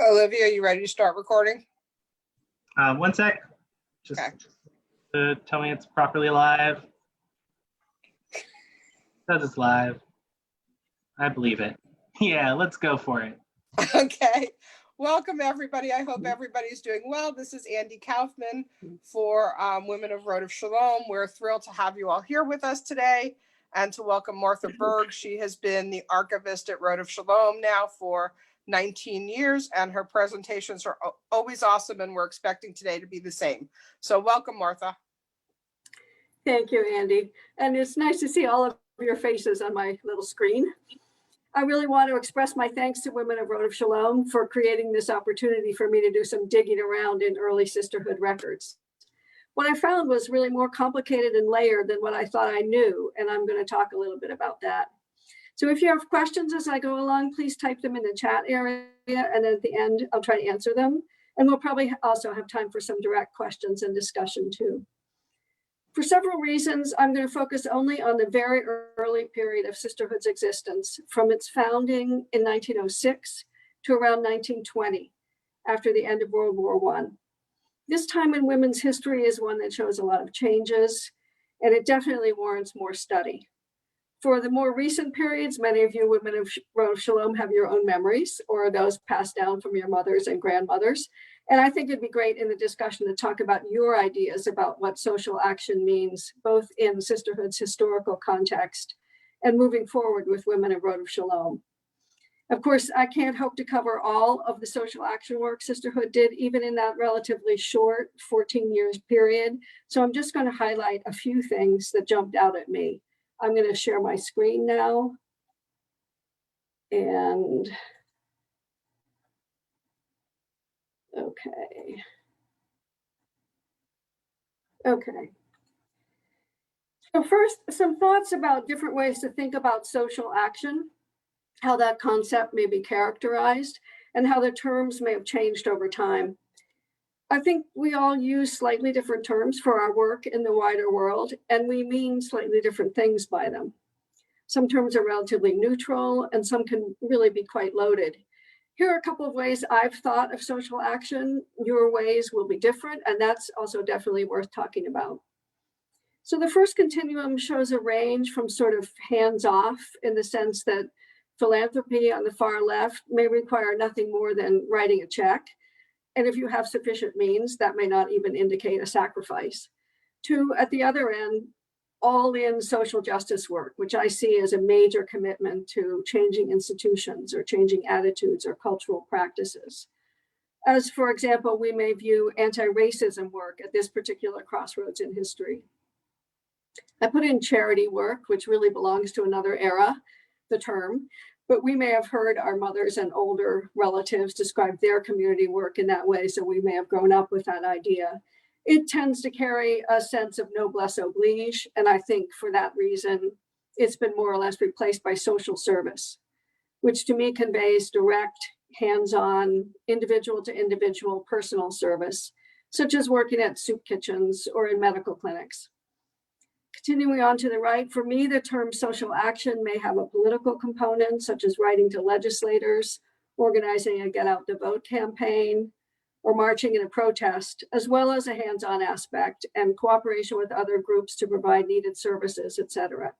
Olivia, you ready to start recording? One sec. Just Okay. tell me it's properly live. It says it's live. I believe it. Yeah, let's go for it. Okay. Welcome, everybody. I hope everybody's doing well. This is Andy Kaufman for Women of Rodef Shalom. We're thrilled to have you all here with us today and to welcome Martha Berg. She has been the archivist at Rodef Shalom now for 19 years, and her presentations are always awesome, and we're expecting today to be the same. So welcome, Martha. Thank you, Andy. And it's nice to see all of your faces on my little screen. I really want to express my thanks to Women of Rodef Shalom for creating this opportunity for me to do some digging around in early sisterhood records. What I found was really more complicated and layered than what I thought I knew, and I'm going to talk a little bit about that. So if you have questions as I go along, please type them in the chat area, and at the end, I'll try to answer them. And we'll probably also have time for some direct questions and discussion too. For several reasons, I'm going to focus only on the very early period of sisterhood's existence, from its founding in 1906 to around 1920, after the end of World War I. This time in women's history is one that shows a lot of changes, and it definitely warrants more study. For the more recent periods, many of you Women of Rodef Shalom have your own memories, or those passed down from your mothers and grandmothers. And I think it'd be great in the discussion to talk about your ideas about what social action means, both in sisterhood's historical context and moving forward with Women of Rodef Shalom. Of course, I can't hope to cover all of the social action work sisterhood did, even in that relatively short 14 years period. So I'm just going to highlight a few things that jumped out at me. I'm going to share my screen now. And okay. So first, some thoughts about different ways to think about social action, how that concept may be characterized, and how the terms may have changed over time. I think we all use slightly different terms for our work in the wider world, and we mean slightly different things by them. Some terms are relatively neutral, and some can really be quite loaded. Here are a couple of ways I've thought of social action. Your ways will be different, and that's also definitely worth talking about. So the first continuum shows a range from sort of hands-off, in the sense that philanthropy on the far left may require nothing more than writing a check. And if you have sufficient means, that may not even indicate a sacrifice. To, at the other end, all-in social justice work, which I see as a major commitment to changing institutions or changing attitudes or cultural practices. As, for example, we may view anti-racism work at this particular crossroads in history. I put in charity work, which really belongs to another era, the term, but we may have heard our mothers and older relatives describe their community work in that way, so we may have grown up with that idea. It tends to carry a sense of noblesse oblige, and I think for that reason, it's been more or less replaced by social service, which to me conveys direct, hands-on, individual-to-individual personal service, such as working at soup kitchens or in medical clinics. Continuing on to the right, for me, the term social action may have a political component, such as writing to legislators, organizing a Get Out the Vote campaign, or marching in a protest, as well as a hands-on aspect and cooperation with other groups to provide needed services, etc.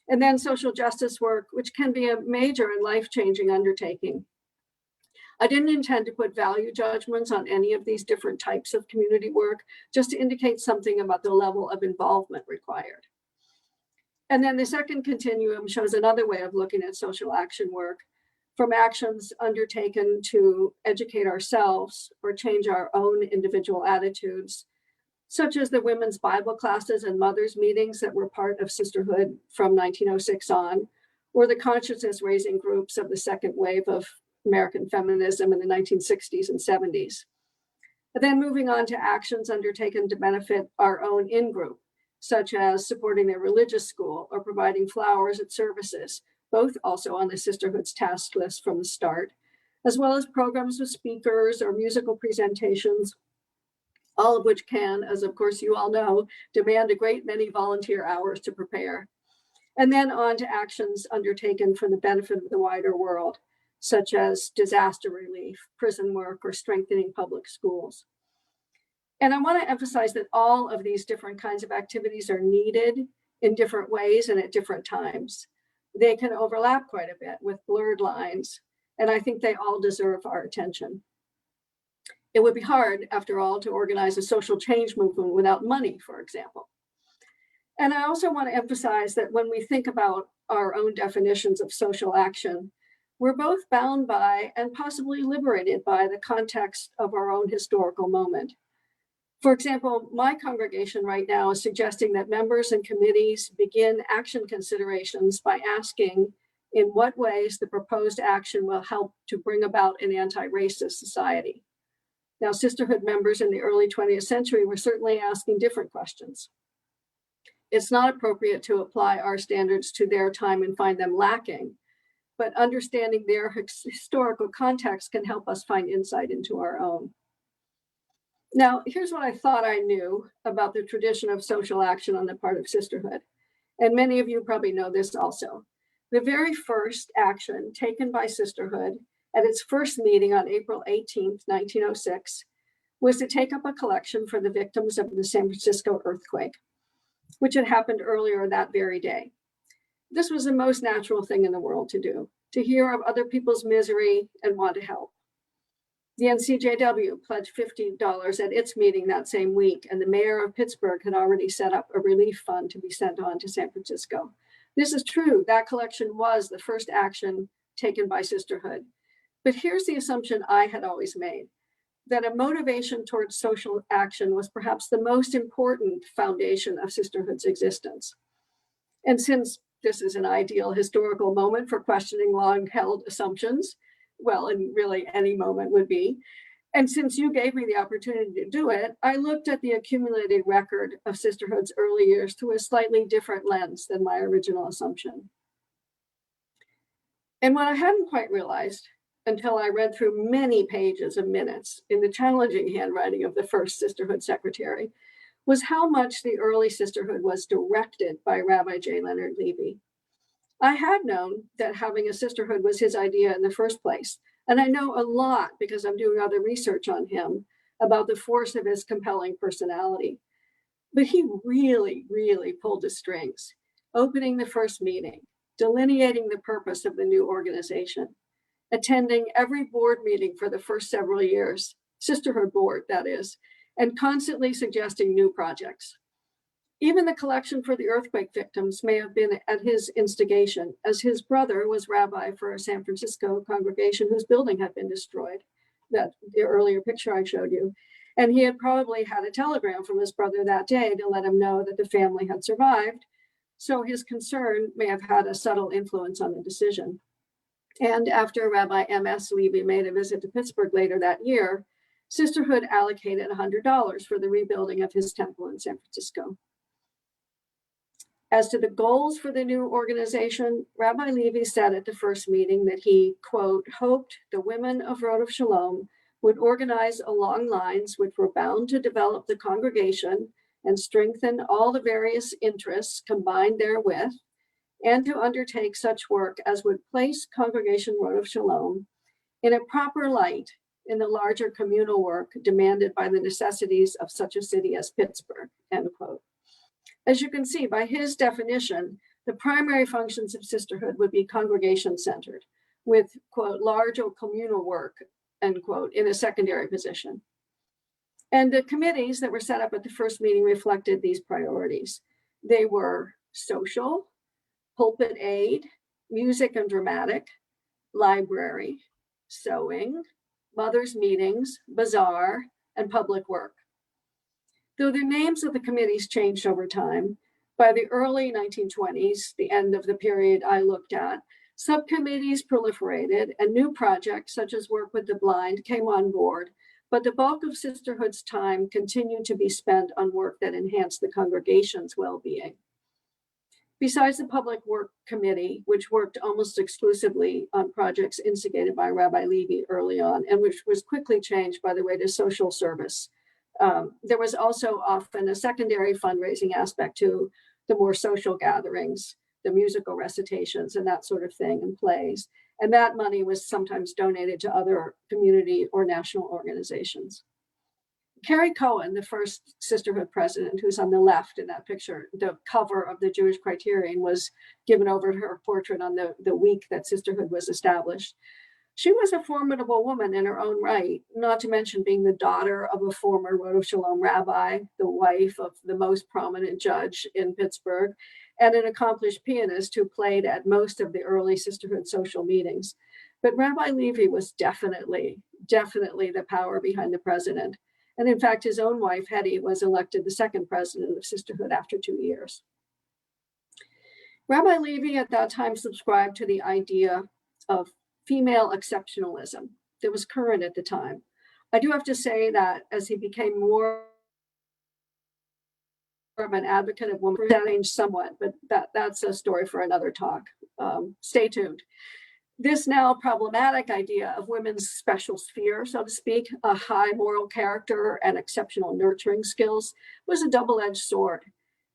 And then social justice work, which can be a major and life-changing undertaking. I didn't intend to put value judgments on any of these different types of community work, just to indicate something about the level of involvement required. And then the second continuum shows another way of looking at social action work, from actions undertaken to educate ourselves or change our own individual attitudes, such as the women's Bible classes and mothers' meetings that were part of sisterhood from 1906 on, or the consciousness raising groups of the second wave of American feminism in the 1960s and 70s. But then moving on to actions undertaken to benefit our own in-group, such as supporting their religious school or providing flowers at services, both also on the sisterhood's task list from the start, as well as programs with speakers or musical presentations, all of which can, as of course you all know, demand a great many volunteer hours to prepare. And then on to actions undertaken for the benefit of the wider world, such as disaster relief, prison work, or strengthening public schools. And I want to emphasize that all of these different kinds of activities are needed in different ways and at different times. They can overlap quite a bit with blurred lines, and I think they all deserve our attention. It would be hard, after all, to organize a social change movement without money, for example. And I also want to emphasize that when we think about our own definitions of social action, we're both bound by and possibly liberated by the context of our own historical moment. For example, my congregation right now is suggesting that members and committees begin action considerations by asking in what ways the proposed action will help to bring about an anti-racist society. Now, sisterhood members in the early 20th century were certainly asking different questions. It's not appropriate to apply our standards to their time and find them lacking, but understanding their historical context can help us find insight into our own. Now, here's what I thought I knew about the tradition of social action on the part of sisterhood. And many of you probably know this also. The very first action taken by sisterhood at its first meeting on April 18th, 1906, was to take up a collection for the victims of the San Francisco earthquake, which had happened earlier that very day. This was the most natural thing in the world to do, to hear of other people's misery and want to help. The NCJW pledged $50 at its meeting that same week, and the mayor of Pittsburgh had already set up a relief fund to be sent on to San Francisco. This is true. That collection was the first action taken by sisterhood. But here's the assumption I had always made, that a motivation towards social action was perhaps the most important foundation of sisterhood's existence. And since this is an ideal historical moment for questioning long-held assumptions, well, and really any moment would be, and since you gave me the opportunity to do it, I looked at the accumulated record of sisterhood's early years through a slightly different lens than my original assumption. And what I hadn't quite realized until I read through many pages of minutes in the challenging handwriting of the first sisterhood secretary was how much the early sisterhood was directed by Rabbi J. Leonard Levy. I had known that having a sisterhood was his idea in the first place, and I know a lot because I'm doing other research on him about the force of his compelling personality. But he really, really pulled the strings, opening the first meeting, delineating the purpose of the new organization, attending every board meeting for the first several years, sisterhood board, that is, and constantly suggesting new projects. Even the collection for the earthquake victims may have been at his instigation, as his brother was rabbi for a San Francisco congregation whose building had been destroyed, that the earlier picture I showed you. And he had probably had a telegram from his brother that day to let him know that the family had survived. So his concern may have had a subtle influence on the decision. And after Rabbi M.S. Levy made a visit to Pittsburgh later that year, sisterhood allocated $100 for the rebuilding of his temple in San Francisco. As to the goals for the new organization, Rabbi Levy said at the first meeting that he, quote, hoped the women of Rodef Shalom would organize along lines which were bound to develop the congregation and strengthen all the various interests combined therewith, and to undertake such work as would place Congregation Rodef Shalom in a proper light in the larger communal work demanded by the necessities of such a city as Pittsburgh, end quote. As you can see, by his definition, the primary functions of sisterhood would be congregation-centered, with, quote, larger communal work, end quote, in a secondary position. And the committees that were set up at the first meeting reflected these priorities. They were social, pulpit aid, music and dramatic, library, sewing, mothers' meetings, bazaar, and public work. Though the names of the committees changed over time, by the early 1920s, the end of the period I looked at, subcommittees proliferated and new projects such as work with the blind came on board, but the bulk of sisterhood's time continued to be spent on work that enhanced the congregation's well-being. Besides the Public Work Committee, which worked almost exclusively on projects instigated by Rabbi Levy early on, and which was quickly changed, by the way, to social service, there was also often a secondary fundraising aspect to the more social gatherings, the musical recitations and that sort of thing, and plays. And that money was sometimes donated to other community or national organizations. Carrie Cohen, the first sisterhood president, who's on the left in that picture, the cover of the Jewish Criterion, was given over to her portrait on the week that sisterhood was established. She was a formidable woman in her own right, not to mention being the daughter of a former Rodef Shalom rabbi, the wife of the most prominent judge in Pittsburgh, and an accomplished pianist who played at most of the early sisterhood social meetings. But Rabbi Levy was definitely the power behind the president. And in fact, his own wife, Hetty, was elected the second president of sisterhood after 2 years. Rabbi Levy at that time subscribed to the idea of female exceptionalism that was current at the time. I do have to say that as he became more of an advocate of women, that changed somewhat, but that's a story for another talk. Stay tuned. This now problematic idea of women's special sphere, so to speak, a high moral character and exceptional nurturing skills, was a double-edged sword.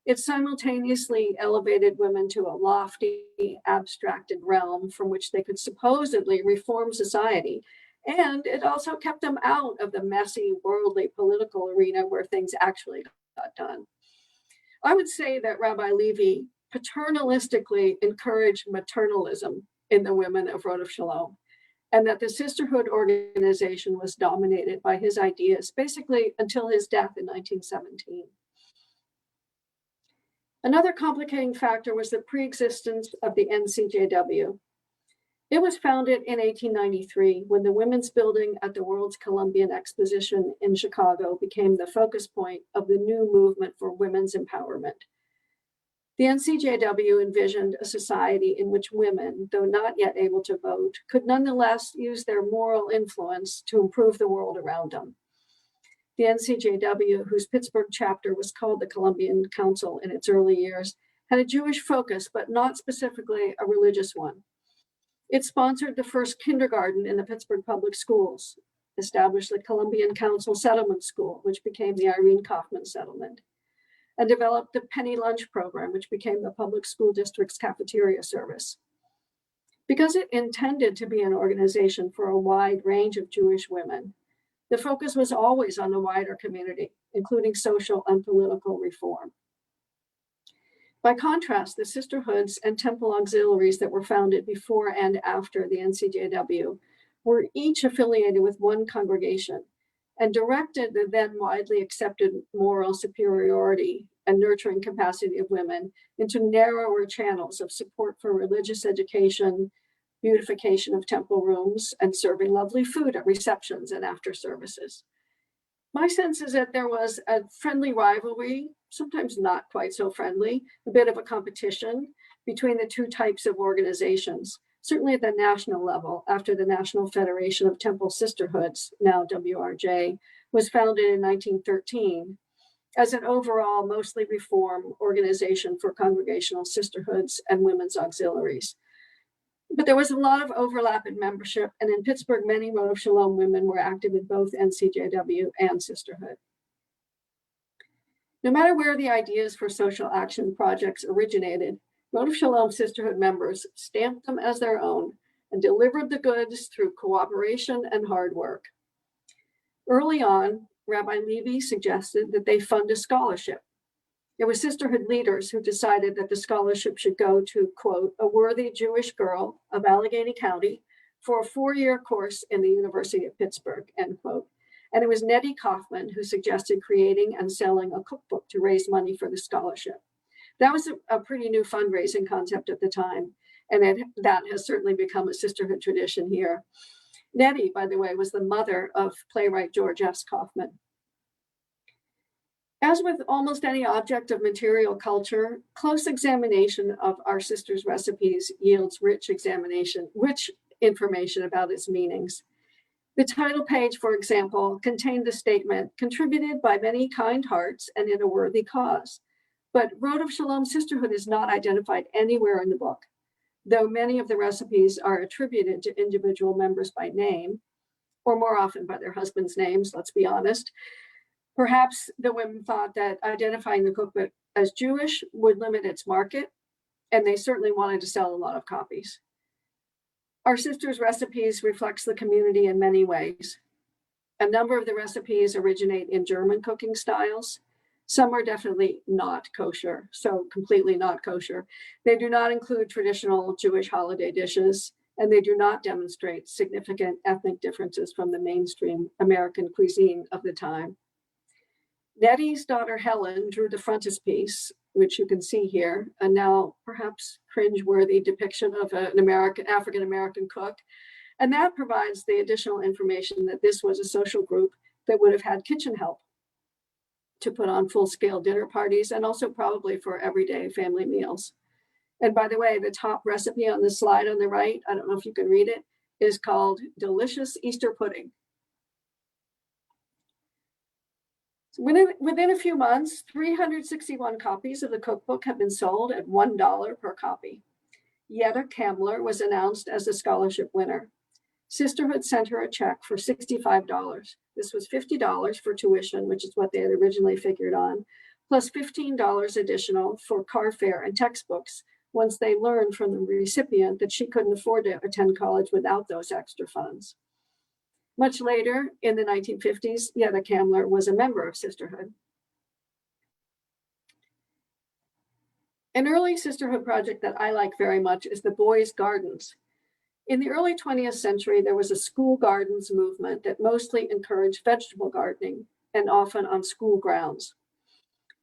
It simultaneously elevated women to a lofty, abstracted realm from which they could supposedly reform society. And it also kept them out of the messy, worldly political arena where things actually got done. I would say that Rabbi Levy paternalistically encouraged maternalism in the women of Rodef Shalom, and that the sisterhood organization was dominated by his ideas basically until his death in 1917. Another complicating factor was the preexistence of the NCJW. It was founded in 1893 when the Women's Building at the World's Columbian Exposition in Chicago became the focus point of the new movement for women's empowerment. The NCJW envisioned a society in which women, though not yet able to vote, could nonetheless use their moral influence to improve the world around them. The NCJW, whose Pittsburgh chapter was called the Columbian Council in its early years, had a Jewish focus, but not specifically a religious one. It sponsored the first kindergarten in the Pittsburgh public schools, established the Columbian Council Settlement School, which became the Irene Kaufman Settlement, and developed the Penny Lunch Program, which became the public school district's cafeteria service. Because it intended to be an organization for a wide range of Jewish women, the focus was always on the wider community, including social and political reform. By contrast, the sisterhoods and temple auxiliaries that were founded before and after the NCJW were each affiliated with one congregation and directed the then widely accepted moral superiority and nurturing capacity of women into narrower channels of support for religious education, beautification of temple rooms, and serving lovely food at receptions and after services. My sense is that there was a friendly rivalry, sometimes not quite so friendly, a bit of a competition between the two types of organizations, certainly at the national level, after the National Federation of Temple Sisterhoods, now WRJ, was founded in 1913 as an overall mostly reform organization for congregational sisterhoods and women's auxiliaries. But there was a lot of overlap in membership, and in Pittsburgh, many Rodef Shalom women were active in both NCJW and sisterhood. No matter where the ideas for social action projects originated, Rodef Shalom Sisterhood members stamped them as their own and delivered the goods through cooperation and hard work. Early on, Rabbi Levy suggested that they fund a scholarship. It was sisterhood leaders who decided that the scholarship should go to, quote, a worthy Jewish girl of Allegheny County for a 4-year course in the University of Pittsburgh, end quote. And it was Nettie Kaufman who suggested creating and selling a cookbook to raise money for the scholarship. That was a pretty new fundraising concept at the time, and that has certainly become a sisterhood tradition here. Nettie, by the way, was the mother of playwright George S. Kaufman. As with almost any object of material culture, close examination of our sisters' recipes yields rich information about its meanings. The title page, for example, contained the statement, contributed by many kind hearts and in a worthy cause. But Rodef Shalom Sisterhood is not identified anywhere in the book, though many of the recipes are attributed to individual members by name, or more often by their husbands' names, let's be honest. Perhaps the women thought that identifying the cookbook as Jewish would limit its market, and they certainly wanted to sell a lot of copies. Our sisters' recipes reflects the community in many ways. A number of the recipes originate in German cooking styles. Some are definitely not kosher, so completely not kosher. They do not include traditional Jewish holiday dishes, and they do not demonstrate significant ethnic differences from the mainstream American cuisine of the time. Nettie's daughter Helen drew the frontispiece, which you can see here, a now perhaps cringeworthy depiction of an African-American cook. And that provides the additional information that this was a social group that would have had kitchen help to put on full-scale dinner parties and also probably for everyday family meals. And by the way, the top recipe on the slide on the right, I don't know if you can read it, is called Delicious Easter Pudding. Within a few months, 361 copies of the cookbook have been sold at $1 per copy. Yetta Kamler was announced as the scholarship winner. Sisterhood sent her a check for $65. This was $50 for tuition, which is what they had originally figured on, plus $15 additional for car fare and textbooks once they learned from the recipient that she couldn't afford to attend college without those extra funds. Much later, in the 1950s, Yetta Kamler was a member of Sisterhood. An early Sisterhood project that I like very much is the Boys' Gardens. In the early 20th century, there was a school gardens movement that mostly encouraged vegetable gardening, and often on school grounds.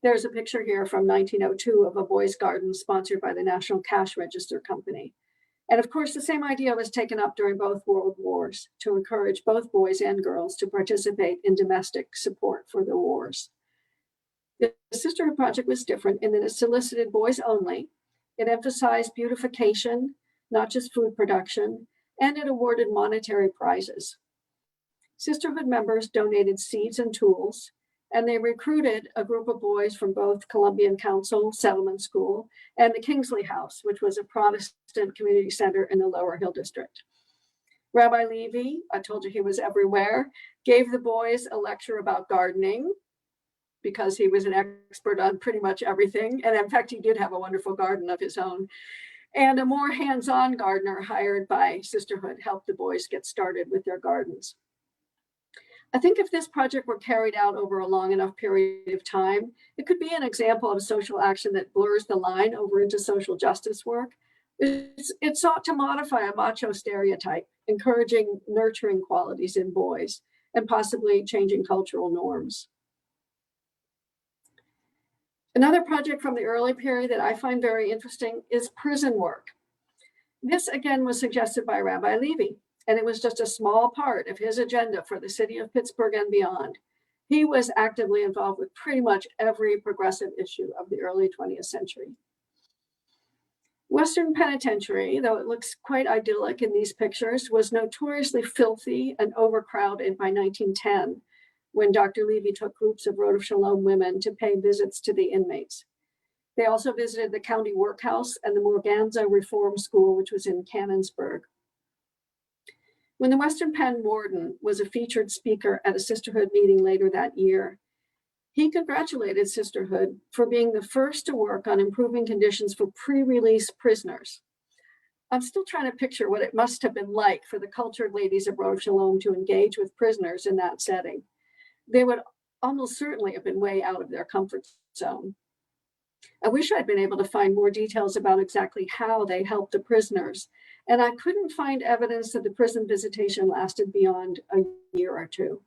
There's a picture here from 1902 of a boys' garden sponsored by the National Cash Register Company. And of course, the same idea was taken up during both World Wars to encourage both boys and girls to participate in domestic support for the wars. The Sisterhood Project was different in that it solicited boys only. It emphasized beautification, not just food production, and it awarded monetary prizes. Sisterhood members donated seeds and tools, and they recruited a group of boys from both Columbian Council Settlement School and the Kingsley House, which was a Protestant community center in the Lower Hill District. Rabbi Levy, I told you he was everywhere, gave the boys a lecture about gardening because he was an expert on pretty much everything. And in fact, he did have a wonderful garden of his own. And a more hands-on gardener hired by Sisterhood helped the boys get started with their gardens. I think if this project were carried out over a long enough period of time, it could be an example of social action that blurs the line over into social justice work. It sought to modify a macho stereotype, encouraging nurturing qualities in boys, and possibly changing cultural norms. Another project from the early period that I find very interesting is prison work. This again was suggested by Rabbi Levy, and it was just a small part of his agenda for the city of Pittsburgh and beyond. He was actively involved with pretty much every progressive issue of the early 20th century. Western Penitentiary, though it looks quite idyllic in these pictures, was notoriously filthy and overcrowded by 1910, when Dr. Levy took groups of Rodef Shalom women to pay visits to the inmates. They also visited the county workhouse and the Morganza Reform School, which was in Canonsburg. When the Western Penn warden was a featured speaker at a Sisterhood meeting later that year, he congratulated Sisterhood for being the first to work on improving conditions for pre-release prisoners. I'm still trying to picture what it must have been like for the cultured ladies of Rodef Shalom to engage with prisoners in that setting. They would almost certainly have been way out of their comfort zone. I wish I'd been able to find more details about exactly how they helped the prisoners, and I couldn't find evidence that the prison visitation lasted beyond a year or two.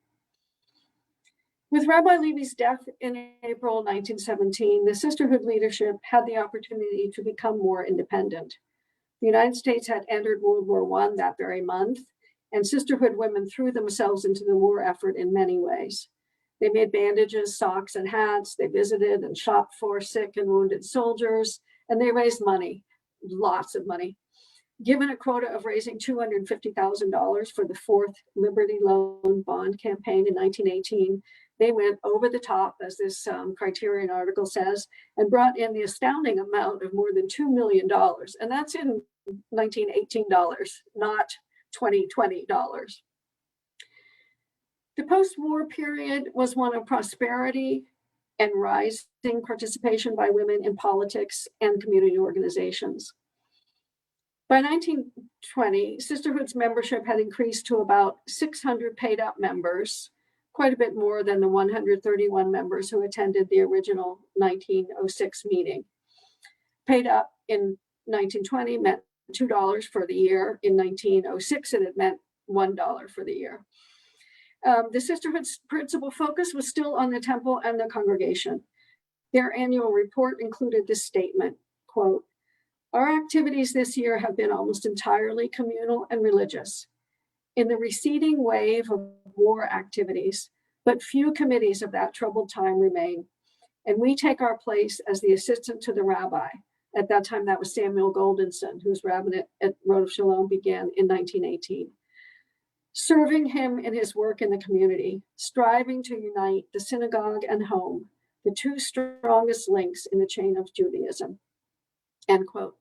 With Rabbi Levy's death in April 1917, the Sisterhood leadership had the opportunity to become more independent. The United States had entered World War I that very month, and Sisterhood women threw themselves into the war effort in many ways. They made bandages, socks, and hats. They visited and shopped for sick and wounded soldiers, and they raised money, lots of money. Given a quota of raising $250,000 for the Fourth Liberty Loan Bond campaign in 1918, they went over the top, as this Criterion article says, and brought in the astounding amount of more than $2 million. And that's in 1918 dollars, not 2020 dollars. The post-war period was one of prosperity and rising participation by women in politics and community organizations. By 1920, Sisterhood's membership had increased to about 600 paid up members, quite a bit more than the 131 members who attended the original 1906 meeting. Paid up in 1920 meant $2 for the year. In 1906, it had meant $1 for the year. The Sisterhood's principal focus was still on the temple and the congregation. Their annual report included this statement, quote, "Our activities this year have been almost entirely communal and religious. In the receding wave of war activities, but few committees of that troubled time remain, and we take our place as the assistant to the rabbi." At that time, that was Samuel Goldenson, whose rabbinate at Rodef Shalom began in 1918. Serving him in his work in the community, striving to unite the synagogue and home, the two strongest links in the chain of Judaism, end quote.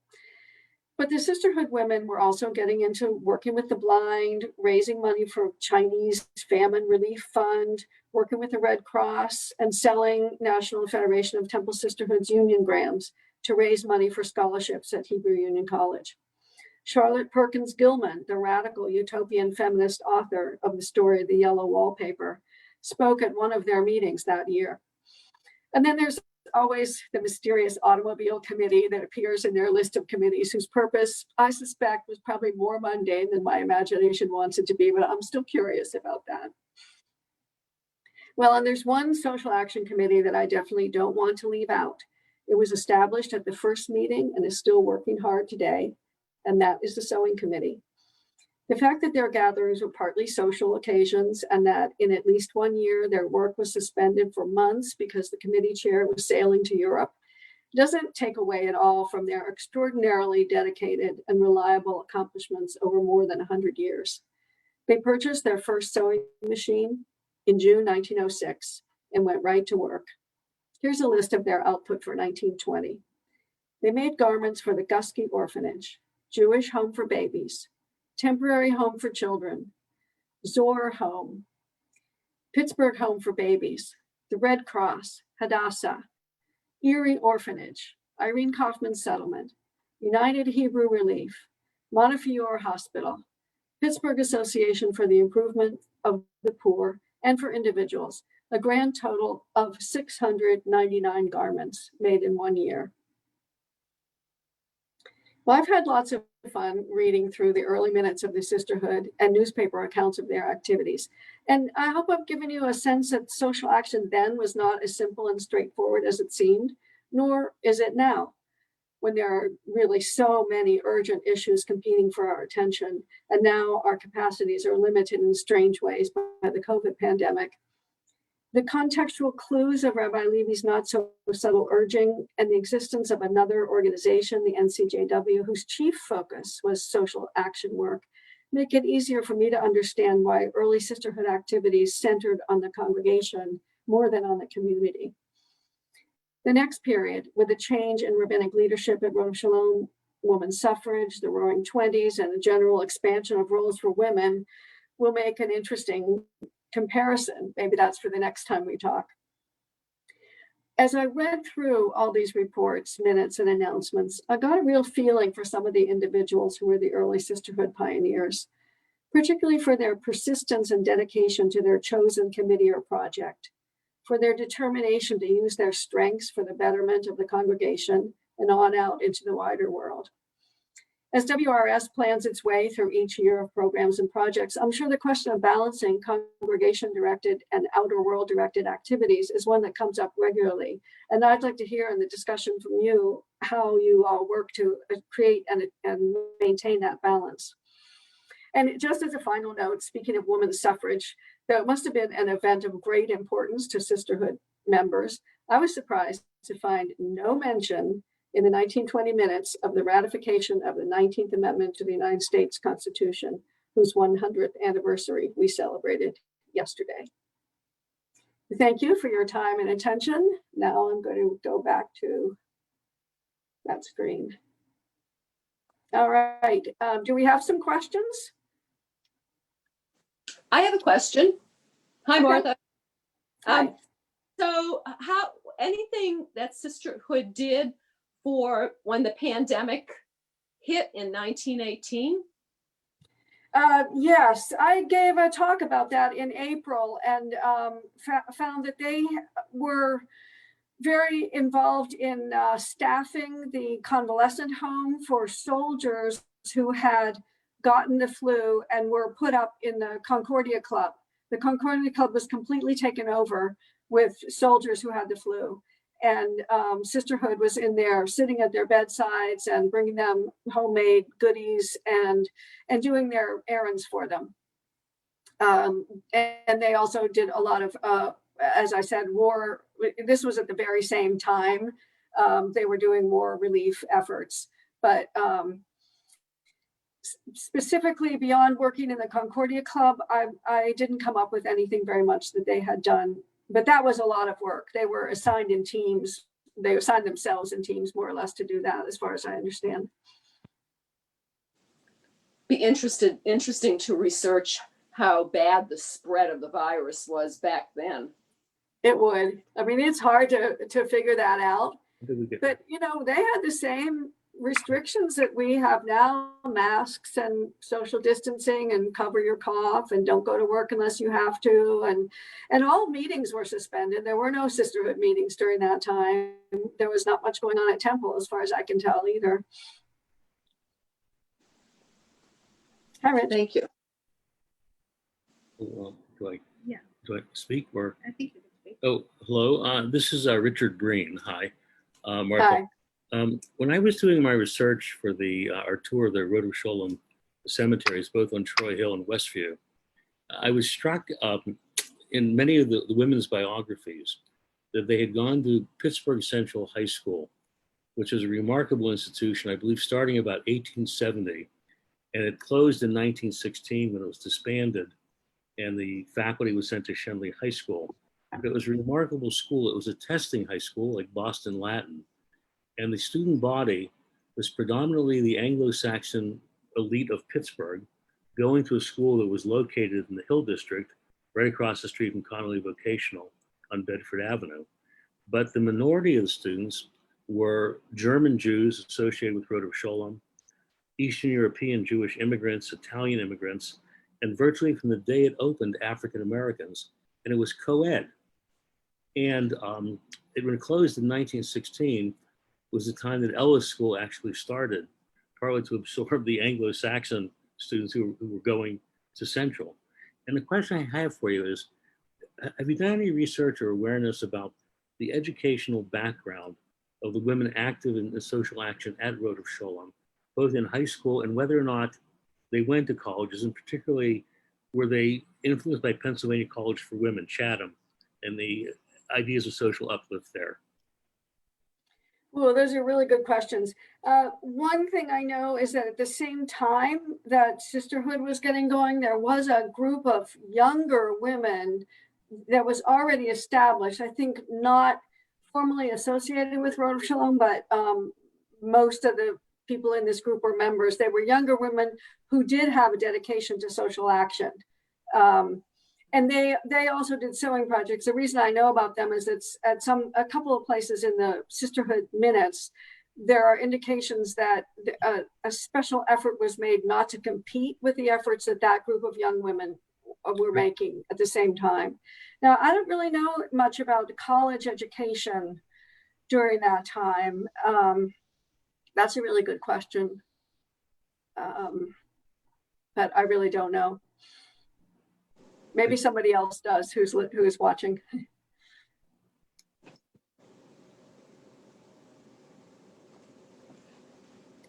But the Sisterhood women were also getting into working with the blind, raising money for Chinese Famine Relief Fund, working with the Red Cross, and selling National Federation of Temple Sisterhoods union grams to raise money for scholarships at Hebrew Union College. Charlotte Perkins Gilman, the radical utopian feminist author of the story The Yellow Wallpaper, spoke at one of their meetings that year. And then there's always the mysterious automobile committee that appears in their list of committees, whose purpose, I suspect, was probably more mundane than my imagination wants it to be, but I'm still curious about that. Well, and there's one social action committee that I definitely don't want to leave out. It was established at the first meeting and is still working hard today, and that is the sewing committee. The fact that their gatherings were partly social occasions and that in at least one year their work was suspended for months because the committee chair was sailing to Europe doesn't take away at all from their extraordinarily dedicated and reliable accomplishments over more than 100 years. They purchased their first sewing machine in June 1906 and went right to work. Here's a list of their output for 1920. They made garments for the Gusky Orphanage, Jewish Home for Babies, Temporary Home for Children, Zor Home, Pittsburgh Home for Babies, the Red Cross, Hadassah, Erie Orphanage, Irene Kaufman Settlement, United Hebrew Relief, Montefiore Hospital, Pittsburgh Association for the Improvement of the Poor and for Individuals, a grand total of 699 garments made in 1 year. Well, I've had lots of fun reading through the early minutes of the Sisterhood and newspaper accounts of their activities. And I hope I've given you a sense that social action then was not as simple and straightforward as it seemed, nor is it now, when there are really so many urgent issues competing for our attention. And now our capacities are limited in strange ways by the COVID pandemic. The contextual clues of Rabbi Levy's not so subtle urging and the existence of another organization, the NCJW, whose chief focus was social action work, make it easier for me to understand why early sisterhood activities centered on the congregation more than on the community. The next period, with a change in rabbinic leadership at Rodef Shalom, women's suffrage, the Roaring Twenties, and a general expansion of roles for women, will make an interesting comparison. Maybe that's for the next time we talk. As I read through all these reports, minutes, and announcements, I got a real feeling for some of the individuals who were the early sisterhood pioneers, particularly for their persistence and dedication to their chosen committee or project, for their determination to use their strengths for the betterment of the congregation and on out into the wider world. As WRS plans its way through each year of programs and projects, I'm sure the question of balancing congregation-directed and outer world-directed activities is one that comes up regularly. And I'd like to hear in the discussion from you how you all work to create and maintain that balance. And just as a final note, speaking of women's suffrage, though it must have been an event of great importance to sisterhood members, I was surprised to find no mention in the 1920 minutes of the ratification of the 19th Amendment to the United States Constitution, whose 100th anniversary we celebrated yesterday. Thank you for your time and attention. Now I'm going to go back to that screen. All right, do we have some questions? I have a question. Hi, Okay. Martha. Hi. So anything that Sisterhood did for when the pandemic hit in 1918? Yes, I gave a talk about that in April and found that they were very involved in staffing the convalescent home for soldiers who had gotten the flu and were put up in the Concordia Club. The Concordia Club was completely taken over with soldiers who had the flu. And Sisterhood was in there sitting at their bedsides and bringing them homemade goodies and doing their errands for them. And they also did a lot of, as I said, war. This was at the very same time. They were doing war relief efforts. But specifically beyond working in the Concordia Club, I didn't come up with anything very much that they had done. But that was a lot of work. They were assigned in teams. They assigned themselves in teams more or less to do that, as far as I understand. Be interesting to research how bad the spread of the virus was back then. It would. I mean, it's hard to figure that out. But, you know, they had the same restrictions that we have now, masks and social distancing and cover your cough and don't go to work unless you have to. And all meetings were suspended. There were no sisterhood meetings during that time. There was not much going on at Temple, as far as I can tell, either. Hi, Rich. Thank you. Do I Yeah. do I speak or? I think you can speak. Oh, hello. This is Richard Breen. Hi, Martha. Hi. When I was doing my research for our tour of the Rodef Shalom cemeteries, both on Troy Hill and Westview, I was struck in many of the women's biographies that they had gone to Pittsburgh Central High School, which is a remarkable institution, I believe, starting about 1870, and it closed in 1916 when it was disbanded, and the faculty was sent to Shenley High School. It was a remarkable school. It was a testing high school like Boston Latin. And the student body was predominantly the Anglo-Saxon elite of Pittsburgh, going to a school that was located in the Hill District, right across the street from Connolly Vocational on Bedford Avenue. But the minority of the students were German Jews associated with Rodef Shalom, Eastern European Jewish immigrants, Italian immigrants, and virtually from the day it opened, African Americans, and it was co-ed. And when it closed in 1916, was the time that Ellis School actually started, partly to absorb the Anglo-Saxon students who were going to Central. And the question I have for you is, have you done any research or awareness about the educational background of the women active in the social action at Rodef Shalom, both in high school and whether or not they went to colleges, and particularly were they influenced by Pennsylvania College for Women, Chatham, and the ideas of social uplift there? Well, those are really good questions. One thing I know is that at the same time that Sisterhood was getting going, there was a group of younger women that was already established. I think not formally associated with Rodef Shalom, but most of the people in this group were members. They were younger women who did have a dedication to social action. And they also did sewing projects. The reason I know about them is it's at a couple of places in the Sisterhood minutes, there are indications that a special effort was made not to compete with the efforts that group of young women were making at the same time. Now, I don't really know much about college education during that time. That's a really good question. But I really don't know. Maybe somebody else does who's watching.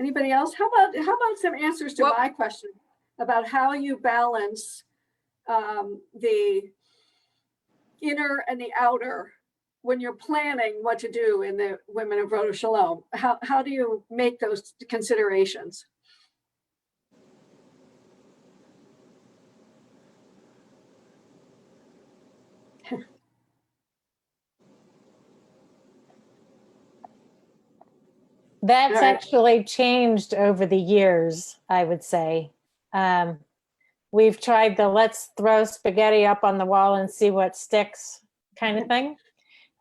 Anybody else? How about some answers to my question about how you balance the inner and the outer when you're planning what to do in the Women of Rodef Shalom? How do you make those considerations? That's All right. actually changed over the years, I would say. We've tried the let's throw spaghetti up on the wall and see what sticks kind of thing.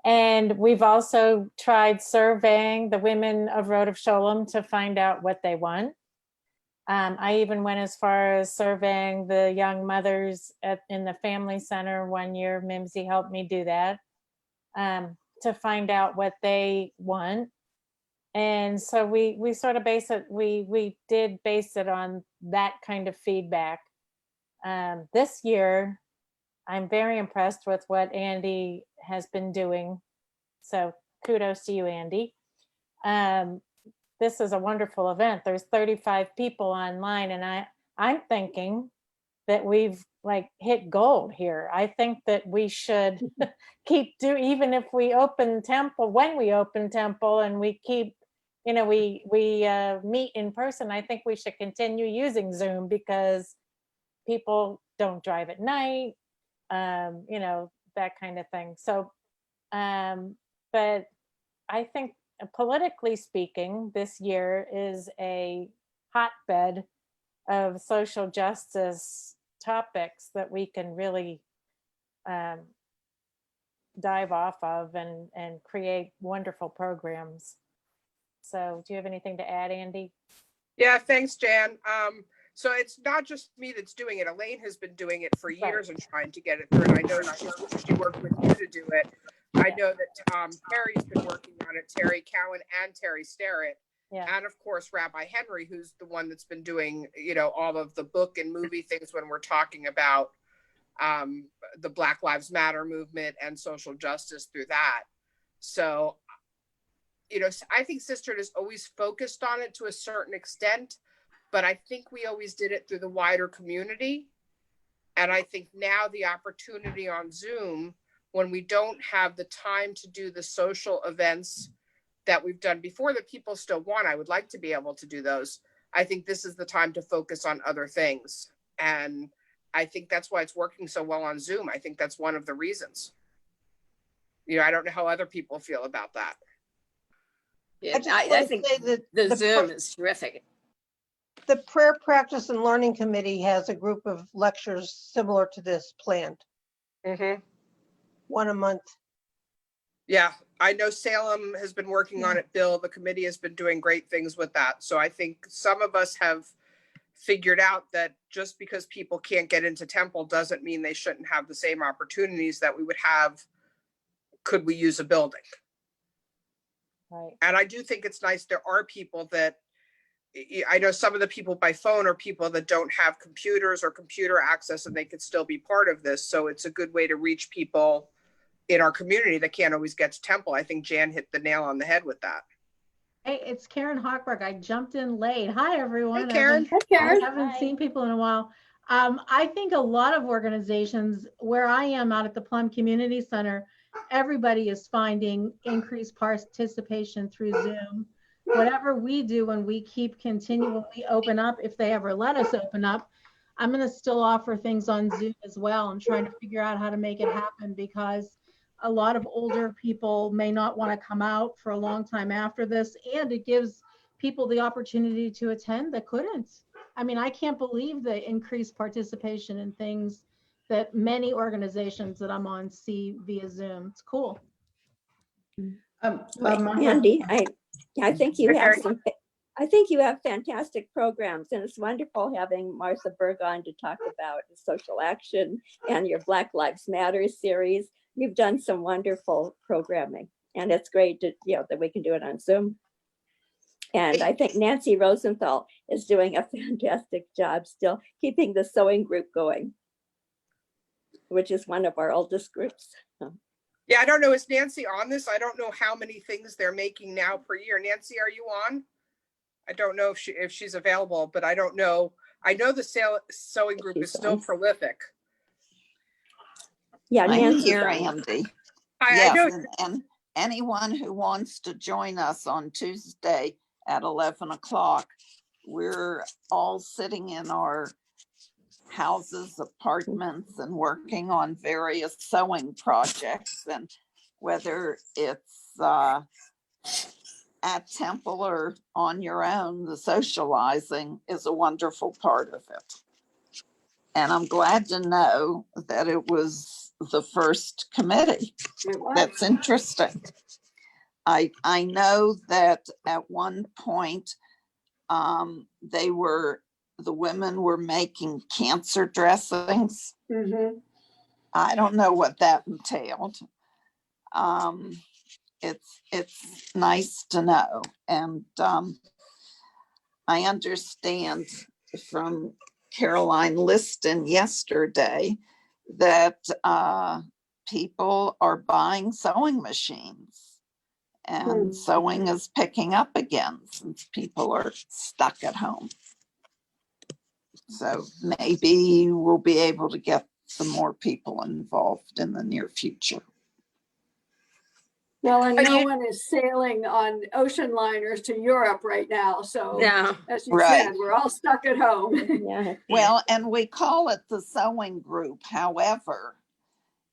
And we've also tried surveying the women of Rodef Shalom to find out what they want. I even went as far as surveying the young mothers in the family center one year. Mimsy helped me do that, to find out what they want. And so we sort of we did base it on that kind of feedback. This year, I'm very impressed with what Andy has been doing. So kudos to you, Andy. This is a wonderful event. There's 35 people online, and I'm thinking that we've like hit gold here. I think that we should even if we open temple, when we open temple and we keep, we meet in person, I think we should continue using Zoom because people don't drive at night, that kind of thing. So, but I think politically speaking, this year is a hotbed of social justice topics that we can really dive off of and create wonderful programs. So do you have anything to add, Andy? Yeah, thanks, Jan. So it's not just me that's doing it. Elaine has been doing it for years and trying to get it through. And I know she worked with you to do it. I know that Terry's been working on it, Terry Cowan and Terry Starrett. Yeah. And of course, Rabbi Henry, who's the one that's been doing, all of the book and movie things when we're talking about the Black Lives Matter movement and social justice through that. So, I think Sisterhood has always focused on it to a certain extent, but I think we always did it through the wider community. And I think now the opportunity on Zoom, when we don't have the time to do the social events that we've done before that people still want, I would like to be able to do those. I think this is the time to focus on other things. And I think that's why it's working so well on Zoom. I think that's one of the reasons. I don't know how other people feel about that. Yeah, I think the Zoom is terrific. The Prayer Practice and Learning Committee has a group of lectures similar to this planned. Mm-hmm. One a month. Yeah, I know Salem has been working on it, Bill. The committee has been doing great things with that. So I think some of us have figured out that just because people can't get into temple doesn't mean they shouldn't have the same opportunities that we would have could we use a building. Right. And I do think it's nice. There are people that, I know some of the people by phone are people that don't have computers or computer access and they could still be part of this. So it's a good way to reach people in our community that can't always get to temple. I think Jan hit the nail on the head with that. Hey, it's Karen Hochberg. I jumped in late. Hi, everyone. Hey, Karen. I haven't seen people in a while. I think a lot of organizations, where I am out at the Plum Community Center, everybody is finding increased participation through Zoom. Whatever we do when we keep continually open up, if they ever let us open up, I'm going to still offer things on Zoom as well. I'm trying to figure out how to make it happen because a lot of older people may not want to come out for a long time after this, and it gives people the opportunity to attend that couldn't. I mean, I can't believe the increased participation in things that many organizations that I'm on see via Zoom. It's cool. Andy, I think you have I think you have fantastic programs, and it's wonderful having Martha Berg on to talk about social action and your Black Lives Matter series. You've done some wonderful programming, and it's great to, that we can do it on Zoom. And I think Nancy Rosenthal is doing a fantastic job still keeping the sewing group going, which is one of our oldest groups. Yeah, I don't know. Is Nancy on this? I don't know how many things they're making now per year. Nancy, are you on? I don't know if she's available, but I don't know. I know the sewing group is still prolific. Yeah, I'm here, Andy. Hi, Yes, I know. and anyone who wants to join us on Tuesday at 11 o'clock, we're all sitting in our houses, apartments, and working on various sewing projects. And whether it's at temple or on your own, the socializing is a wonderful part of it. And I'm glad to know that it was the first committee. That's interesting. I know that at one point they were the women were making cancer dressings. Mhm. I don't know what that entailed. It's nice to know. And I understand from Caroline Liston yesterday that people are buying sewing machines, and sewing is picking up again since people are stuck at home. So maybe we'll be able to get some more people involved in the near future. Well, and no one is sailing on ocean liners to Europe right now. So Yeah. as you Right. said, we're all stuck at home. Yeah. Well, and we call it the sewing group. However,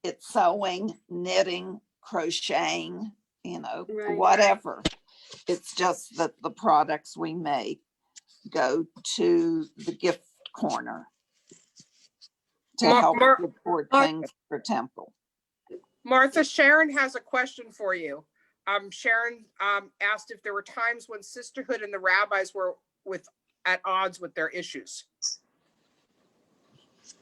it's sewing, knitting, crocheting, Right. whatever. It's just that the products we make go to the gift corner to help support things for Temple. Martha, Sharon has a question for you. Sharon asked if there were times when sisterhood and the rabbis were at odds with their issues.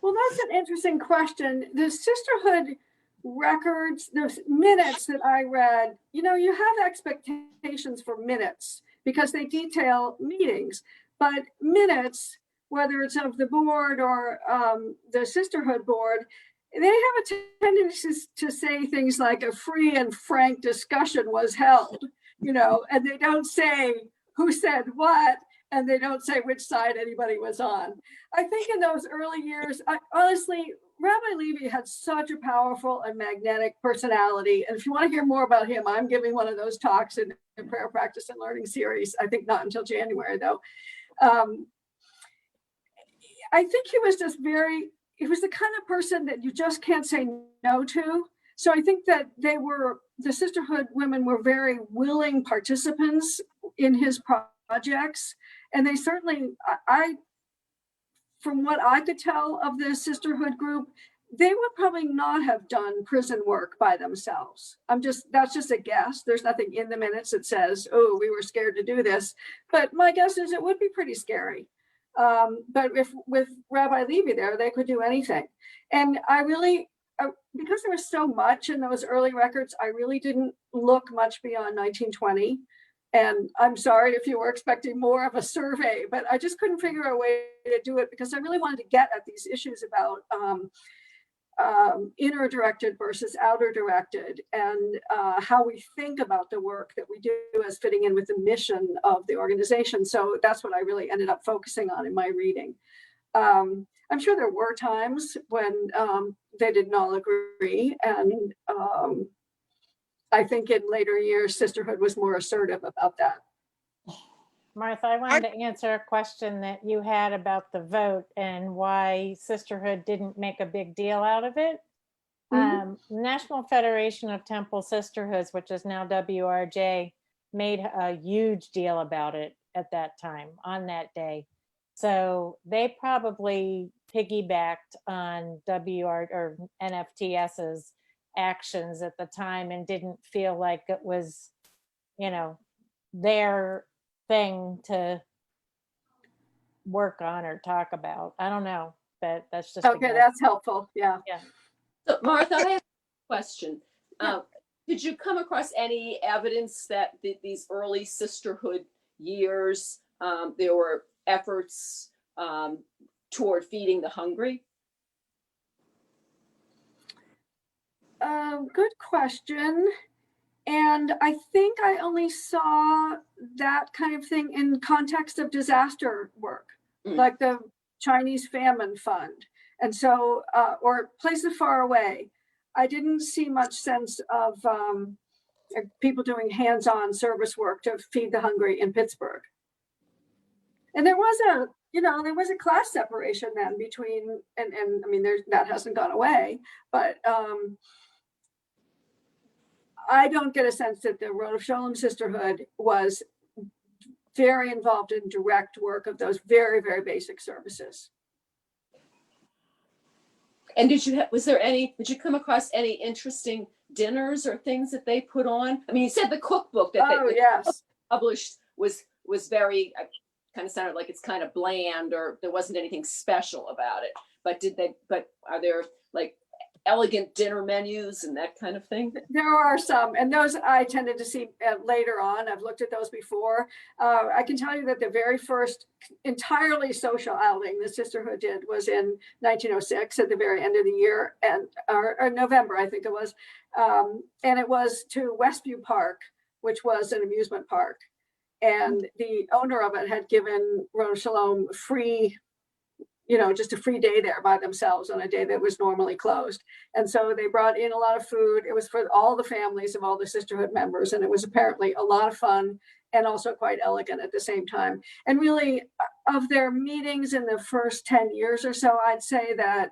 Well, that's an interesting question. The sisterhood records, the minutes that I read, you have expectations for minutes because they detail meetings, but minutes, whether it's of the board or the sisterhood board, they have a tendency to say things like a free and frank discussion was held, and they don't say who said what, and they don't say which side anybody was on. I think in those early years, honestly, Rabbi Levy had such a powerful and magnetic personality. And if you want to hear more about him, I'm giving one of those talks in the Prayer Practice and Learning series. I think not until January, though. I think he was he was the kind of person that you just can't say no to. So I think that the sisterhood women were very willing participants in his projects. And they certainly, from what I could tell of the sisterhood group, they would probably not have done prison work by themselves. That's just a guess. There's nothing in the minutes that says, oh, we were scared to do this. But my guess is it would be pretty scary. But with Rabbi Levy there, they could do anything. And because there was so much in those early records, I really didn't look much beyond 1920. And I'm sorry if you were expecting more of a survey, but I just couldn't figure a way to do it because I really wanted to get at these issues about inner directed versus outer directed, and how we think about the work that we do as fitting in with the mission of the organization. So that's what I really ended up focusing on in my reading. I'm sure there were times when they didn't all agree, and I think in later years, sisterhood was more assertive about that. Martha, I wanted to answer a question that you had about the vote and why sisterhood didn't make a big deal out of it. National Federation of Temple Sisterhoods, which is now WRJ, made a huge deal about it at that time, on that day. So they probably piggybacked on or NFTS's actions at the time and didn't feel like it was, their thing to work on or talk about. I don't know, but that's just okay. That's helpful. Yeah. So Martha, I have a question. Did you come across any evidence that these early sisterhood years, there were efforts toward feeding the hungry? Good question. And I think I only saw that kind of thing in context of disaster work, like the Chinese Famine Fund. And so, or places far away. I didn't see much sense of people doing hands-on service work to feed the hungry in Pittsburgh. And there was a class separation then between, and I mean, that hasn't gone away, but I don't get a sense that the Rodef Shalom Sisterhood was very involved in direct work of those very, very basic services. And did you come across any interesting dinners or things that they put on? I mean, you said the cookbook that they yes. published was very kind of sounded like it's kind of bland or there wasn't anything special about it. But are there like elegant dinner menus and that kind of thing? There are some, and those I tended to see later on. I've looked at those before. I can tell you that the very first entirely social outing the sisterhood did was in 1906 at the very end of the year, and or November, I think it was, and it was to Westview Park, which was an amusement park, and the owner of it had given Rodef Shalom free, just a free day there by themselves on a day that was normally closed. And so they brought in a lot of food. It was for all the families of all the sisterhood members. And it was apparently a lot of fun and also quite elegant at the same time. And really, of their meetings in the first 10 years or so, I'd say that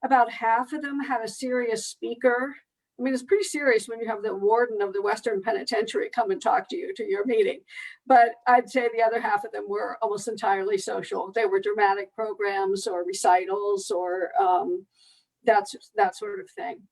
about half of them had a serious speaker. I mean, it's pretty serious when you have the warden of the Western Penitentiary come and talk to you to your meeting. But I'd say the other half of them were almost entirely social. They were dramatic programs or recitals or that sort of thing.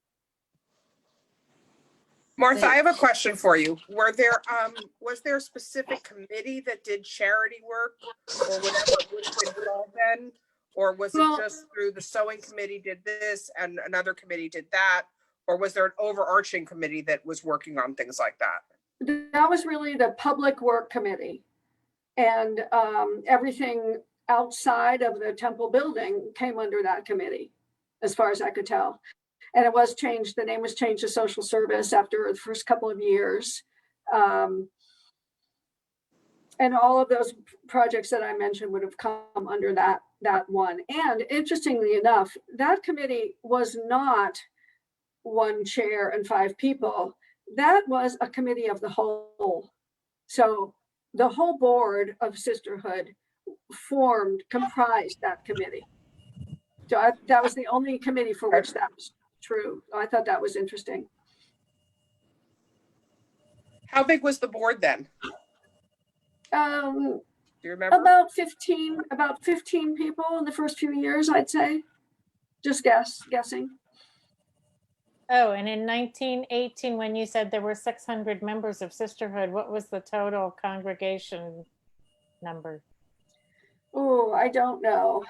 Martha, I have a question for you. Was there a specific committee that did charity work or whatever it was involved in? Or was it just through the sewing committee did this and another committee did that? Or was there an overarching committee that was working on things like that? That was really the public work committee. And everything outside of the temple building came under that committee, as far as I could tell. And it was changed, the name was changed to social service after the first couple of years. And all of those projects that I mentioned would have come under that one. And interestingly enough, that committee was not one chair and 5 people. That was a committee of the whole. So the whole board of sisterhood comprised that committee. So that was the only committee for which that was true. I thought that was interesting. How big was the board then? Do you remember? About 15 people in the first few years, I'd say. Just guessing. Oh, and in 1918, when you said there were 600 members of sisterhood, what was the total congregation number? Oh, I don't know.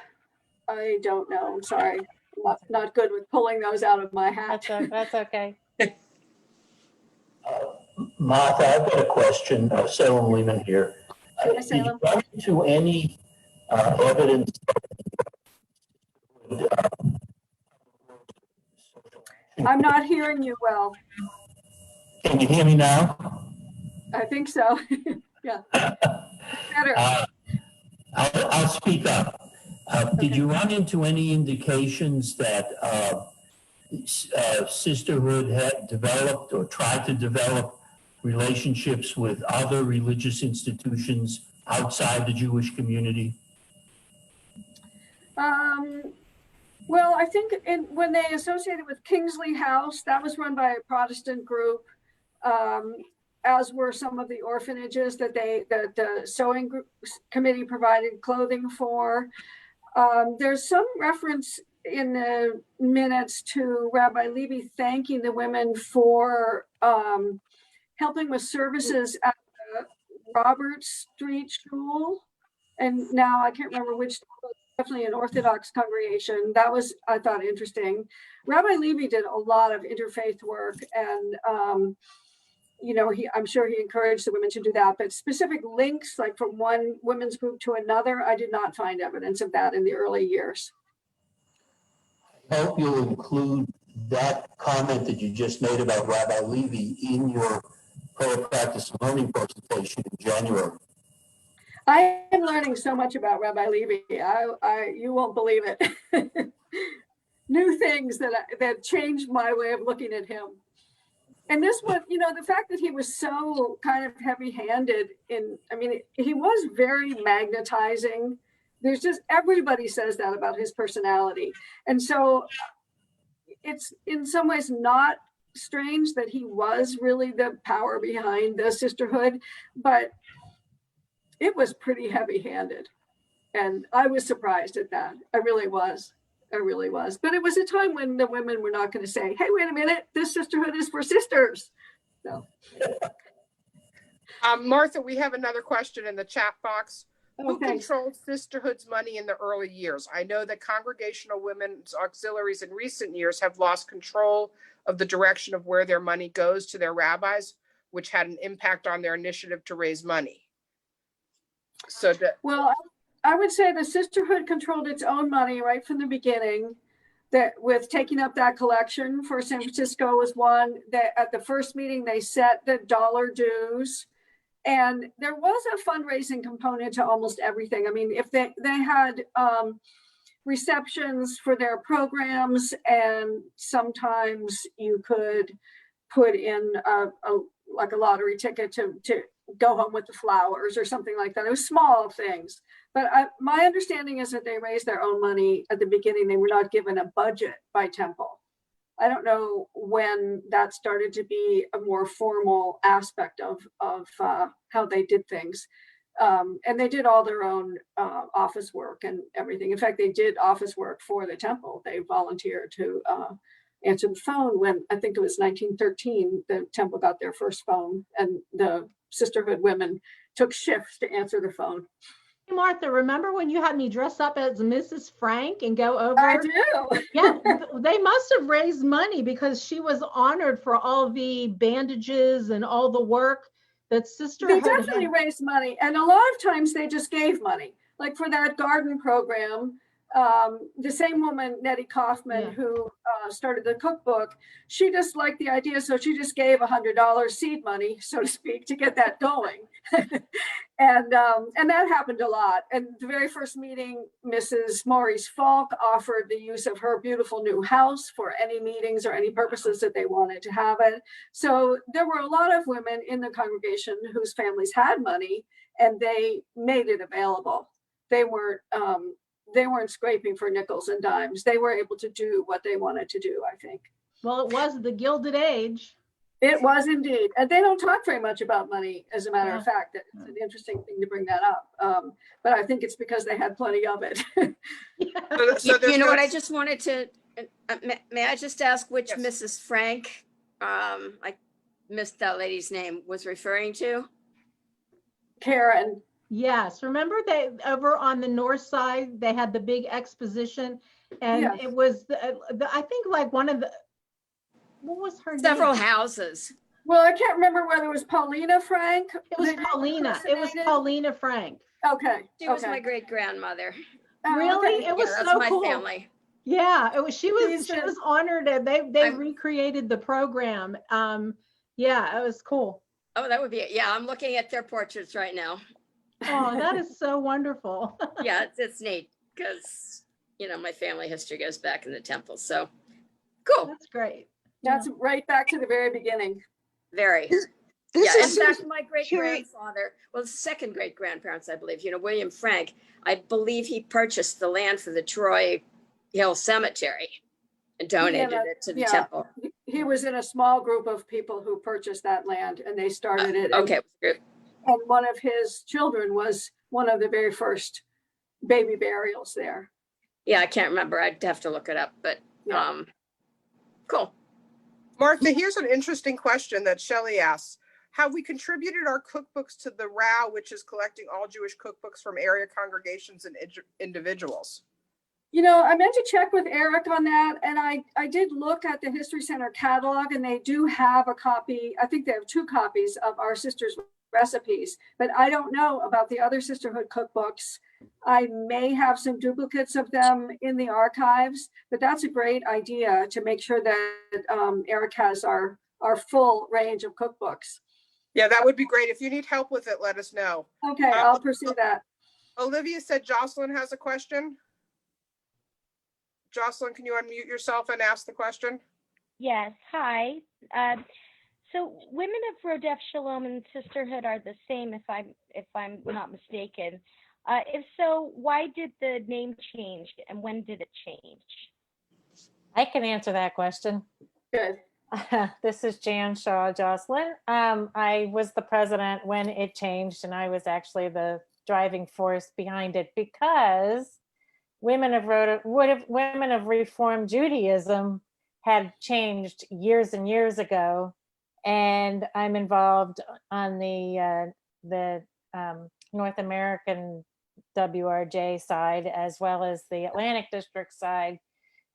I'm sorry. Not good with pulling those out of my hat. That's okay. Martha, I've got a question. Salem Lehman here. Hi, Salem. Did you run into any evidence? I'm not hearing you well. Can you hear me now? I think so. Yeah. Better. I'll speak up. Did you run into any indications that sisterhood had developed or tried to develop relationships with other religious institutions outside the Jewish community? Well, I think when they associated with Kingsley House, that was run by a Protestant group, as were some of the orphanages that the sewing group committee provided clothing for. There's some reference in the minutes to Rabbi Levy thanking the women for helping with services at the Robert Street School. And now I can't remember which, definitely an Orthodox congregation. That was, I thought, interesting. Rabbi Levy did a lot of interfaith work and, I'm sure he encouraged the women to do that, but specific links, like from one women's group to another, I did not find evidence of that in the early years. I hope you'll include that comment that you just made about Rabbi Levy in your prayer practice and learning presentation in January. I am learning so much about Rabbi Levy. You won't believe it. New things that changed my way of looking at him. And this one, the fact that he was so kind of heavy-handed he was very magnetizing. There's just, everybody says that about his personality. And so it's in some ways not strange that he was really the power behind the sisterhood, but it was pretty heavy-handed. And I was surprised at that. I really was. But it was a time when the women were not going to say, hey, wait a minute, this sisterhood is for sisters. So. Martha, we have another question in the chat box. Who Okay. controlled sisterhood's money in the early years? I know that Congregational Women's Auxiliaries in recent years have lost control of the direction of where their money goes to their rabbis, which had an impact on their initiative to raise money. So Well, I would say the sisterhood controlled its own money right from the beginning. That with taking up that collection for San Francisco was one that at the first meeting they set the dollar dues, and there was a fundraising component to almost everything. I mean, if they had receptions for their programs, and sometimes you could put in like a lottery ticket to go home with the flowers or something like that. It was small things. But my understanding is that they raised their own money at the beginning. They were not given a budget by temple. I don't know when that started to be a more formal aspect of how they did things. And they did all their own office work and everything. In fact, they did office work for the temple. They volunteered to answer the phone when I think it was 1913, the temple got their first phone, and the sisterhood women took shifts to answer the phone. Hey, Martha, remember when you had me dress up as Mrs. Frank and go over? I do. Yeah, they must have raised money because she was honored for all the bandages and all the work that sisterhood They definitely raised money, and a lot of times they just gave money. Like for that garden program, the same woman, Nettie Kaufman, who started the cookbook, she just liked the idea, so she just gave $100 seed money, so to speak, to get that going. And that happened a lot. And the very first meeting, Mrs. Maurice Falk offered the use of her beautiful new house for any meetings or any purposes that they wanted to have it. So there were a lot of women in the congregation whose families had money, and they made it available. They weren't scraping for nickels and dimes. They were able to do what they wanted to do, I think. Well, it was the Gilded Age. It was indeed. And they don't talk very much about money, as a matter of fact. It's an interesting thing to bring that up. But I think it's because they had plenty of it. You know what, I just wanted to, may I just ask which Mrs. Frank, I missed that lady's name, was referring to? Karen. Yes, remember they over on the north side, they had the big exposition, and it was I think like one of the, what was her name? Several houses. Well, I can't remember whether it was Paulina Frank. It was Paulina. It was Paulina Frank. Okay. She was my great grandmother. Really? It was that's so my cool. family. Yeah, it was. She was honored, and they recreated the program. Yeah, it was cool. Oh, that would be it. Yeah, I'm looking at their portraits right now. Oh, that is so wonderful. Yeah, it's neat because, you know, my family history goes back in the temple. So cool. That's great. That's right back to the very beginning. Very. Yeah, in fact, my great-grandfather, well, second great-grandparents, I believe, you know, William Frank, I believe he purchased the land for the Troy Hill Cemetery and donated it to the temple. He was in a small group of people who purchased that land, and they started it. Okay, good. And one of his children was one of the very first baby burials there. Yeah, I can't remember. I'd have to look it up, but cool. Martha, here's an interesting question that Shelley asks. Have we contributed our cookbooks to the RAW, which is collecting all Jewish cookbooks from area congregations and individuals? You know, I meant to check with Eric on that, and I did look at the History Center catalog, and they do have a copy. I think they have 2 copies of Our Sisters' Recipes, but I don't know about the other sisterhood cookbooks. I may have some duplicates of them in the archives, but that's a great idea to make sure that Eric has our full range of cookbooks. Yeah, that would be great. If you need help with it, let us know. Okay, I'll pursue that. Olivia said Jocelyn has a question. Jocelyn, can you unmute yourself and ask the question? Yes, hi. So women of Rodef Shalom and Sisterhood are the same, if I'm not mistaken. If so, why did the name change, and when did it change? I can answer that question. Good. This is Jan Shaw, Jocelyn. I was the president when it changed, and I was actually the driving force behind it because women of Reform Judaism had changed years and years ago, and I'm involved on the North American WRJ side as well as the Atlantic District side.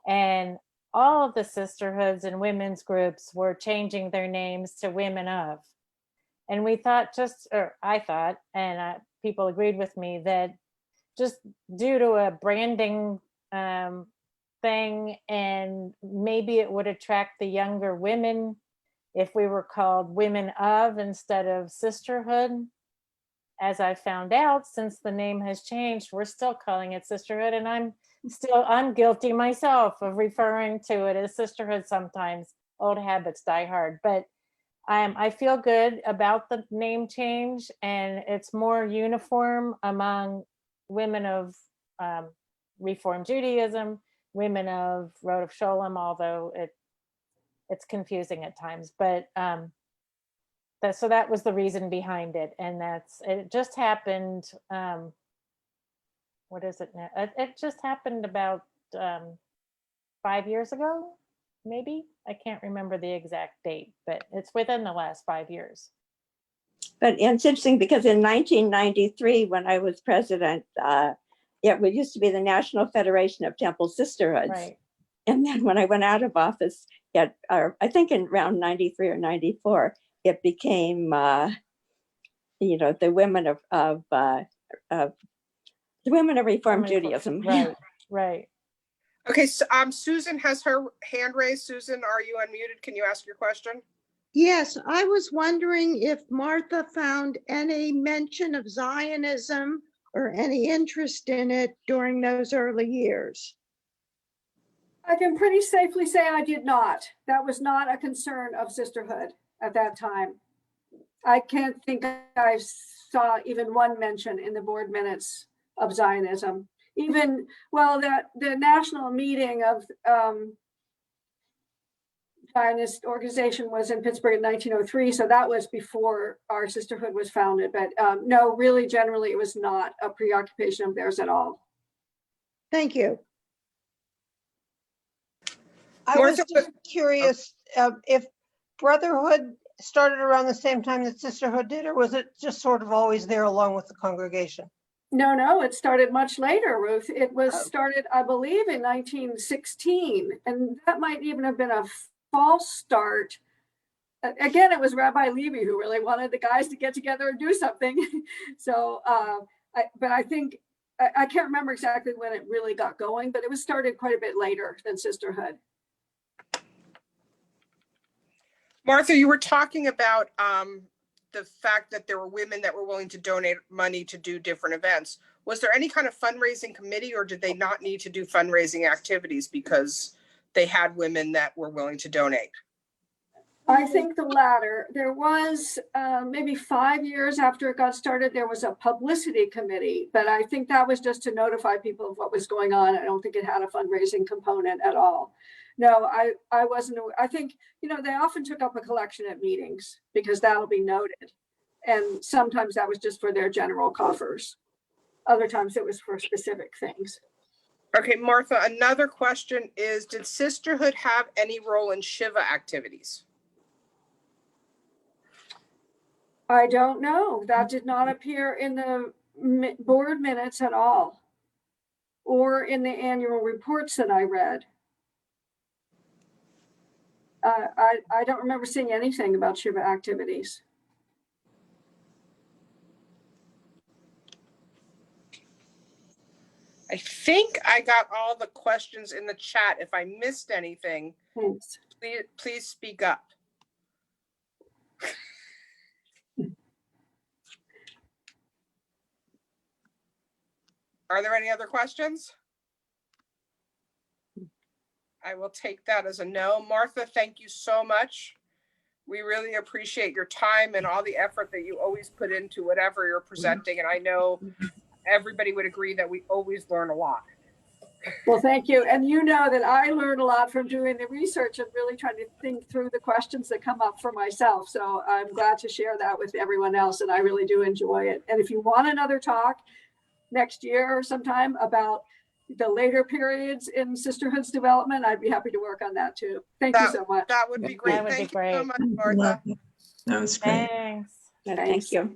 And all of the sisterhoods and women's groups were changing their names to Women of. And we thought I thought, and people agreed with me, that just due to a branding thing, and maybe it would attract the younger women if we were called Women of instead of Sisterhood. As I found out, since the name has changed, we're still calling it Sisterhood, and I'm guilty myself of referring to it as Sisterhood sometimes. Old habits die hard, but I feel good about the name change, and it's more uniform among women of Reform Judaism, women of Rodef Shalom, although it's confusing at times. But so that was the reason behind it, and it just happened. What is it now? It just happened about 5 years ago, maybe. I can't remember the exact date, but it's within the last 5 years. But it's interesting because in 1993, when I was president, it used to be the National Federation of Temple Sisterhoods. Right. And then when I went out of office, I think in around 93 or 94, it became, the Women of the Women of Reform Judaism. Right, right. Okay, so Susan has her hand raised. Susan, are you unmuted? Can you ask your question? Yes, I was wondering if Martha found any mention of Zionism or any interest in it during those early years. I can pretty safely say I did not. That was not a concern of sisterhood at that time. I can't think I saw even one mention in the board minutes of Zionism. Even, well, the national meeting of Zionist organization was in Pittsburgh in 1903, so that was before our sisterhood was founded. But no, really, generally, it was not a preoccupation of theirs at all. Thank you. I was just curious if Brotherhood started around the same time that Sisterhood did, or was it just sort of always there along with the congregation? No, it started much later, Ruth. It was started, I believe, in 1916, and that might even have been a false start. Again, it was Rabbi Levy who really wanted the guys to get together and do something. So, but I think, I can't remember exactly when it really got going, but it was started quite a bit later than Sisterhood. Martha, you were talking about the fact that there were women that were willing to donate money to do different events. Was there any kind of fundraising committee, or did they not need to do fundraising activities because they had women that were willing to donate? I think the latter. There was maybe 5 years after it got started, there was a publicity committee, but I think that was just to notify people of what was going on. I don't think it had a fundraising component at all. No, I wasn't. I think, they often took up a collection at meetings because that'll be noted. And sometimes that was just for their general coffers. Other times it was for specific things. Okay, Martha, another question is, did Sisterhood have any role in Shiva activities? I don't know. That did not appear in the board minutes at all, or in the annual reports that I read. I don't remember seeing anything about Shiva activities. I think I got all the questions in the chat. If I missed anything, Thanks. Please speak up. Are there any other questions? I will take that as a no. Martha, thank you so much. We really appreciate your time and all the effort that you always put into whatever you're presenting. And I know everybody would agree that we always learn a lot. Well, thank you. And you know that I learn a lot from doing the research and really trying to think through the questions that come up for myself. So I'm glad to share that with everyone else, and I really do enjoy it. And if you want another talk next year or sometime about the later periods in sisterhood's development, I'd be happy to work on that too. Thank you so much. That would be great. That would be Thank you so great. much, Martha. That was great. Thanks. Thank you.